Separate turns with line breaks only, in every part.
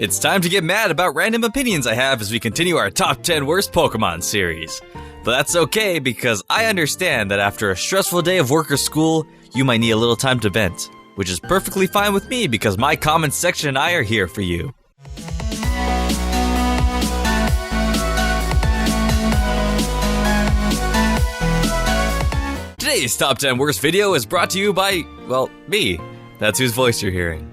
It's time to get mad about random opinions I have as we continue our top 10 worst Pokemon series. But that's okay because I understand that after a stressful day of work or school, you might need a little time to vent, which is perfectly fine with me because my comments section and I are here for you. Today's top 10 worst video is brought to you by, well, me. That's whose voice you're hearing.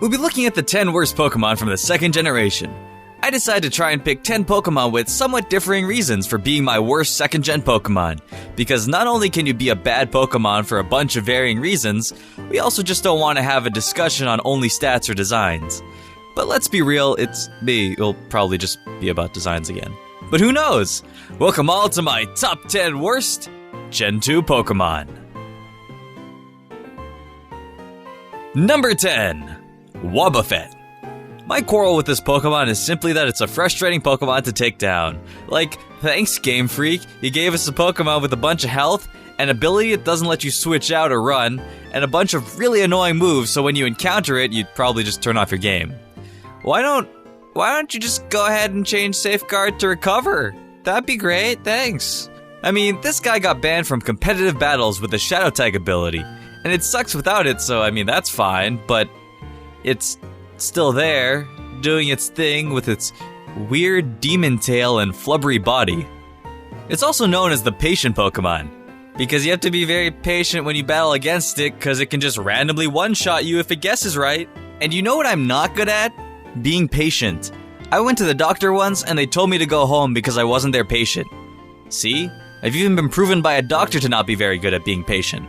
We'll be looking at the 10 worst Pokemon from the second generation. I decided to try and pick 10 Pokemon with somewhat differing reasons for being my worst second-gen Pokemon, because not only can you be a bad Pokemon for a bunch of varying reasons, we also just don't want to have a discussion on only stats or designs. But let's be real, it'll probably just be about designs again. But who knows? Welcome all to my top 10 worst Gen 2 Pokemon. Number 10. Wobbuffet. My quarrel with this Pokemon is simply that it's a frustrating Pokemon to take down. Like, thanks Game Freak, you gave us a Pokemon with a bunch of health, an ability that doesn't let you switch out or run, and a bunch of really annoying moves so when you encounter it, you'd probably just turn off your game. Why don't you just go ahead and change Safeguard to Recover? That'd be great, thanks. I mean, this guy got banned from competitive battles with the Shadow Tag ability, and it sucks without it, so I mean, that's fine, but it's still there, doing its thing with its weird demon tail and flubbery body. It's also known as the patient Pokemon, because you have to be very patient when you battle against it, because it can just randomly one-shot you if it guesses right. And you know what I'm not good at? Being patient. I went to the doctor once, and they told me to go home because I wasn't their patient. See? I've even been proven by a doctor to not be very good at being patient.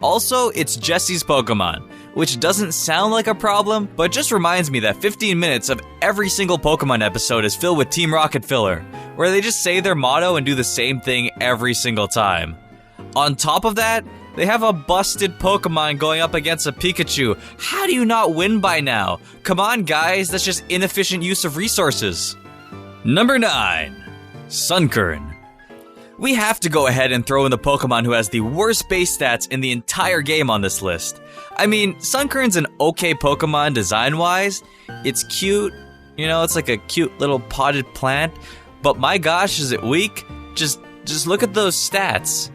Also, it's Jesse's Pokemon, which doesn't sound like a problem, but just reminds me that 15 minutes of every single Pokemon episode is filled with Team Rocket filler, where they just say their motto and do the same thing every single time. On top of that, they have a busted Pokemon going up against a Pikachu. How do you not win by now? Come on guys, that's just inefficient use of resources. Number 9. Sunkern. We have to go ahead and throw in the Pokemon who has the worst base stats in the entire game on this list. I mean, Sunkern's an okay Pokemon design-wise. It's cute, you know, it's like a cute little potted plant. But my gosh, is it weak? Just look at those stats.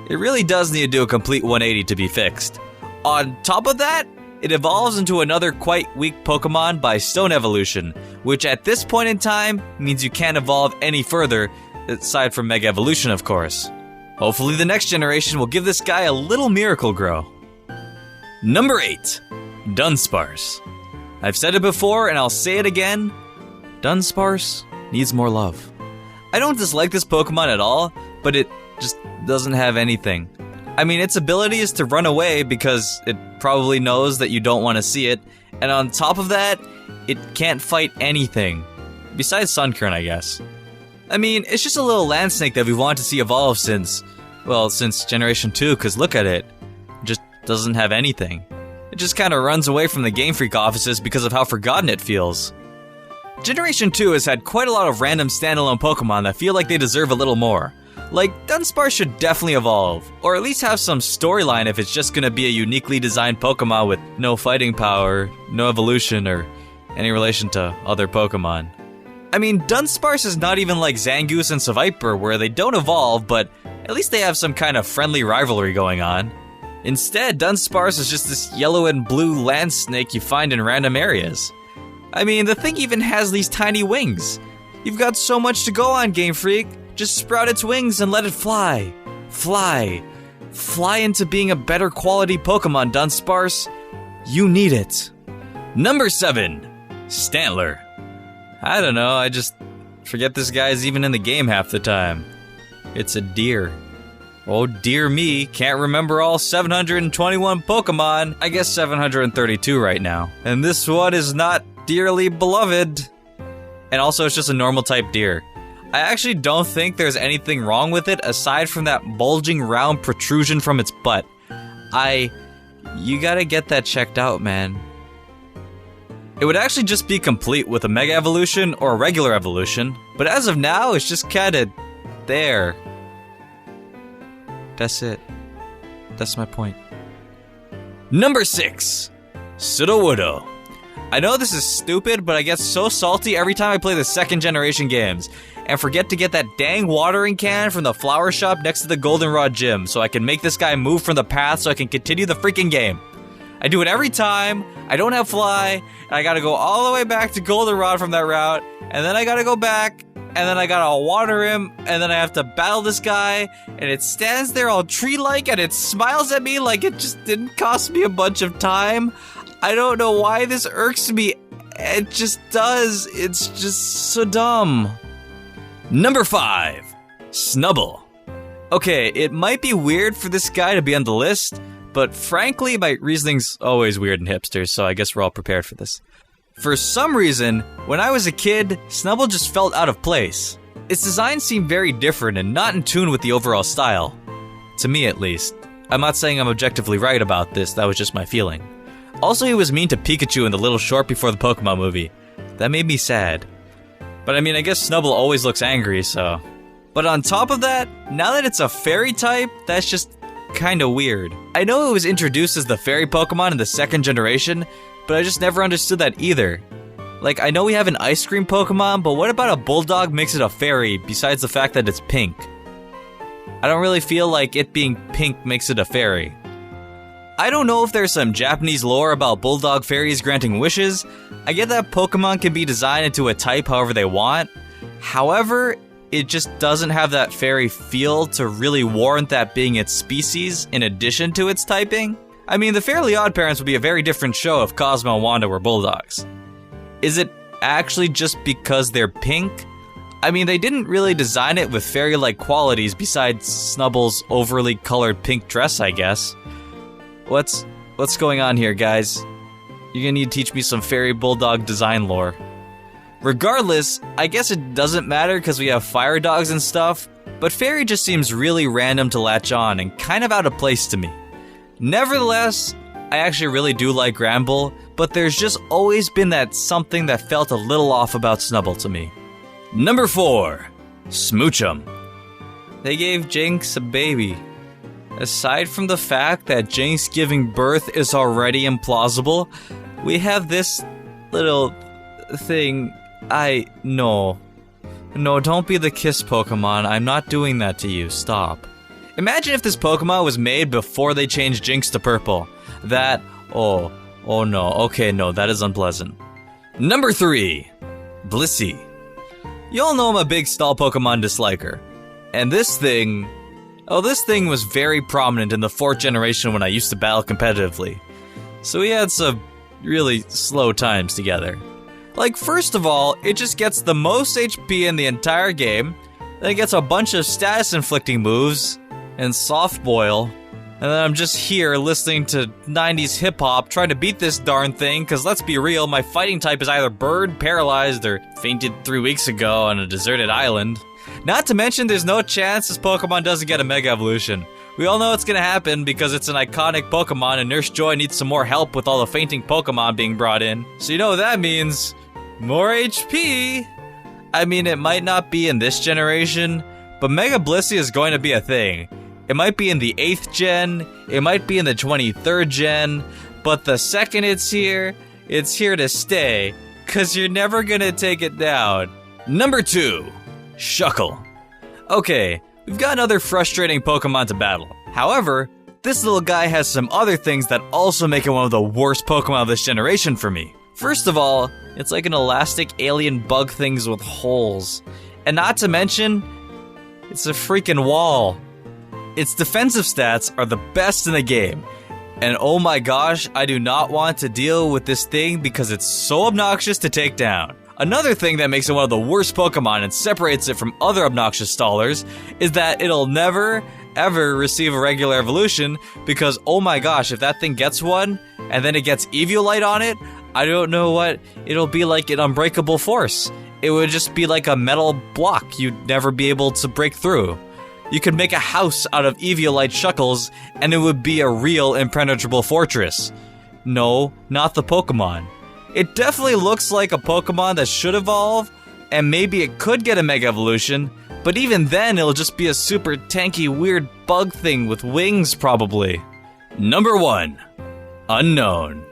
It really does need to do a complete 180 to be fixed. On top of that, it evolves into another quite weak Pokemon by Stone Evolution, which at this point in time means you can't evolve any further, aside from Mega Evolution, of course. Hopefully the next generation will give this guy a little miracle grow. Number 8. Dunsparce. I've said it before and I'll say it again. Dunsparce needs more love. I don't dislike this Pokemon at all, but it just doesn't have anything. I mean, its ability is to run away because it probably knows that you don't want to see it, and on top of that, it can't fight anything. Besides Sunkern, I guess. I mean, it's just a little land snake that we want to see evolve since Generation 2, because look at it. It just doesn't have anything. It just kind of runs away from the Game Freak offices because of how forgotten it feels. Generation 2 has had quite a lot of random standalone Pokemon that feel like they deserve a little more. Like, Dunsparce should definitely evolve, or at least have some storyline if it's just gonna be a uniquely designed Pokemon with no fighting power, no evolution, or any relation to other Pokemon. I mean, Dunsparce is not even like Zangoose and Seviper, where they don't evolve, but at least they have some kind of friendly rivalry going on. Instead, Dunsparce is just this yellow and blue land snake you find in random areas. I mean, the thing even has these tiny wings. You've got so much to go on, Game Freak. Just sprout its wings and let it fly. Fly. Fly into being a better quality Pokemon, Dunsparce. You need it. Number 7. Stantler. I don't know, I just forget this guy's even in the game half the time. It's a deer. Oh dear me, can't remember all 721 Pokemon. I guess 732 right now. And this one is not dearly beloved. And also it's just a normal type deer. I actually don't think there's anything wrong with it aside from that bulging round protrusion from its butt. You gotta get that checked out, man. It would actually just be complete with a Mega Evolution or a regular evolution, but as of now, it's just kinda there. That's it. That's my point. Number 6. Sudowoodo. I know this is stupid, but I get so salty every time I play the second generation games, and forget to get that dang watering can from the flower shop next to the Goldenrod gym, so I can make this guy move from the path so I can continue the freaking game. I do it every time, I don't have fly, and I gotta go all the way back to Goldenrod from that route, and then I gotta go back, and then I gotta water him, and then I have to battle this guy, and it stands there all tree-like, and it smiles at me like it just didn't cost me a bunch of time. I don't know why this irks me. It just does. It's just so dumb. Number 5. Snubbull. Okay, it might be weird for this guy to be on the list, but frankly, my reasoning's always weird and hipster, so I guess we're all prepared for this. For some reason, when I was a kid, Snubbull just felt out of place. Its design seemed very different and not in tune with the overall style. To me, at least. I'm not saying I'm objectively right about this, that was just my feeling. Also, he was mean to Pikachu in the little short before the Pokemon movie. That made me sad. But I mean, I guess Snubbull always looks angry, so... But on top of that, now that it's a fairy type, that's just kinda weird. I know it was introduced as the fairy Pokemon in the second generation, but I just never understood that either. Like, I know we have an ice cream Pokemon, but what about a Bulldog makes it a fairy, besides the fact that it's pink? I don't really feel like it being pink makes it a fairy. I don't know if there's some Japanese lore about Bulldog fairies granting wishes. I get that Pokemon can be designed into a type however they want. However, it just doesn't have that fairy feel to really warrant that being its species in addition to its typing. I mean, the Fairly Odd Parents would be a very different show if Cosmo and Wanda were Bulldogs. Is it actually just because they're pink? I mean, they didn't really design it with fairy-like qualities besides Snubbull's overly colored pink dress, I guess. What's going on here, guys? You're gonna need to teach me some fairy bulldog design lore. Regardless, I guess it doesn't matter because we have fire dogs and stuff, but fairy just seems really random to latch on and kind of out of place to me. Nevertheless, I actually really do like Granbull, but there's just always been that something that felt a little off about Snubbull to me. Number 4. Smoochum. They gave Jinx a baby. Aside from the fact that Jinx giving birth is already implausible, we have this little thing. No, don't be the kiss Pokemon. I'm not doing that to you. Stop. Imagine if this Pokemon was made before they changed Jinx to purple. That, oh no. Okay, no, that is unpleasant. Number 3. Blissey. Y'all know I'm a big stall Pokemon disliker. And this thing was very prominent in the 4th generation when I used to battle competitively. So we had some really slow times together. Like, first of all, it just gets the most HP in the entire game, then it gets a bunch of status-inflicting moves, and soft boil, and then I'm just here listening to 90s hip-hop trying to beat this darn thing, cause let's be real, my fighting type is either bird, paralyzed, or fainted 3 weeks ago on a deserted island. Not to mention, there's no chance this Pokemon doesn't get a Mega Evolution. We all know it's gonna happen because it's an iconic Pokemon and Nurse Joy needs some more help with all the fainting Pokemon being brought in. So you know what that means. More HP! I mean, it might not be in this generation, but Mega Blissey is going to be a thing. It might be in the 8th gen, it might be in the 23rd gen, but the second it's here to stay, cause you're never gonna take it down. Number 2. Chuckle. Okay, we've got another frustrating Pokemon to battle. However, this little guy has some other things that also make it one of the worst Pokemon of this generation for me. First of all, it's like an elastic alien bug things with holes. And not to mention, it's a freaking wall. Its defensive stats are the best in the game. And oh my gosh, I do not want to deal with this thing because it's so obnoxious to take down. Another thing that makes it one of the worst Pokemon and separates it from other obnoxious stallers is that it'll never, ever receive a regular evolution because oh my gosh, if that thing gets one, and then it gets Eviolite on it, I don't know what, it'll be like an unbreakable force. It would just be like a metal block you'd never be able to break through. You could make a house out of Eviolite Chuckles, and it would be a real impenetrable fortress. No, not the Pokemon. It definitely looks like a Pokemon that should evolve, and maybe it could get a Mega Evolution, but even then it'll just be a super tanky weird bug thing with wings probably. Number 1. Unknown.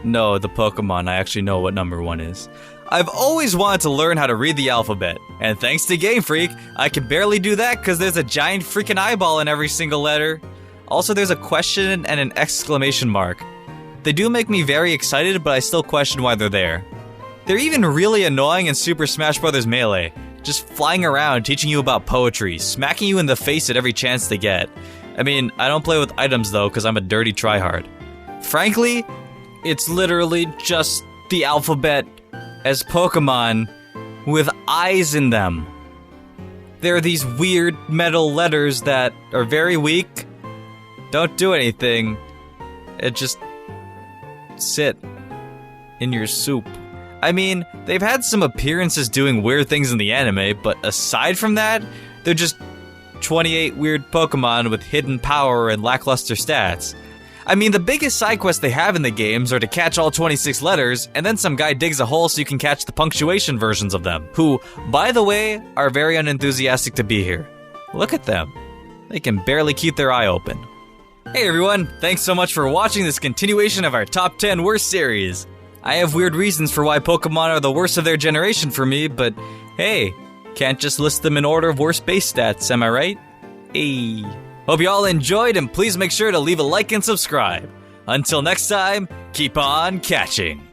No, the Pokemon. I actually know what number 1 is. I've always wanted to learn how to read the alphabet, and thanks to Game Freak, I can barely do that because there's a giant freaking eyeball in every single letter. Also, there's a question and an exclamation mark. They do make me very excited, but I still question why they're there. They're even really annoying in Super Smash Bros. Melee, just flying around, teaching you about poetry, smacking you in the face at every chance they get. I mean, I don't play with items though, because I'm a dirty tryhard. Frankly, it's literally just the alphabet as Pokemon with eyes in them. There are these weird metal letters that are very weak, don't do anything, it just sit in your soup. I mean, they've had some appearances doing weird things in the anime, but aside from that, they're just 28 weird Pokemon with hidden power and lackluster stats. I mean, the biggest side quests they have in the games are to catch all 26 letters, and then some guy digs a hole so you can catch the punctuation versions of them, who, by the way, are very unenthusiastic to be here. Look at them. They can barely keep their eye open. Hey everyone, thanks so much for watching this continuation of our Top 10 Worst series. I have weird reasons for why Pokemon are the worst of their generation for me, but hey, can't just list them in order of worst base stats, am I right? Hey. Hope you all enjoyed, and please make sure to leave a like and subscribe. Until next time, keep on catching.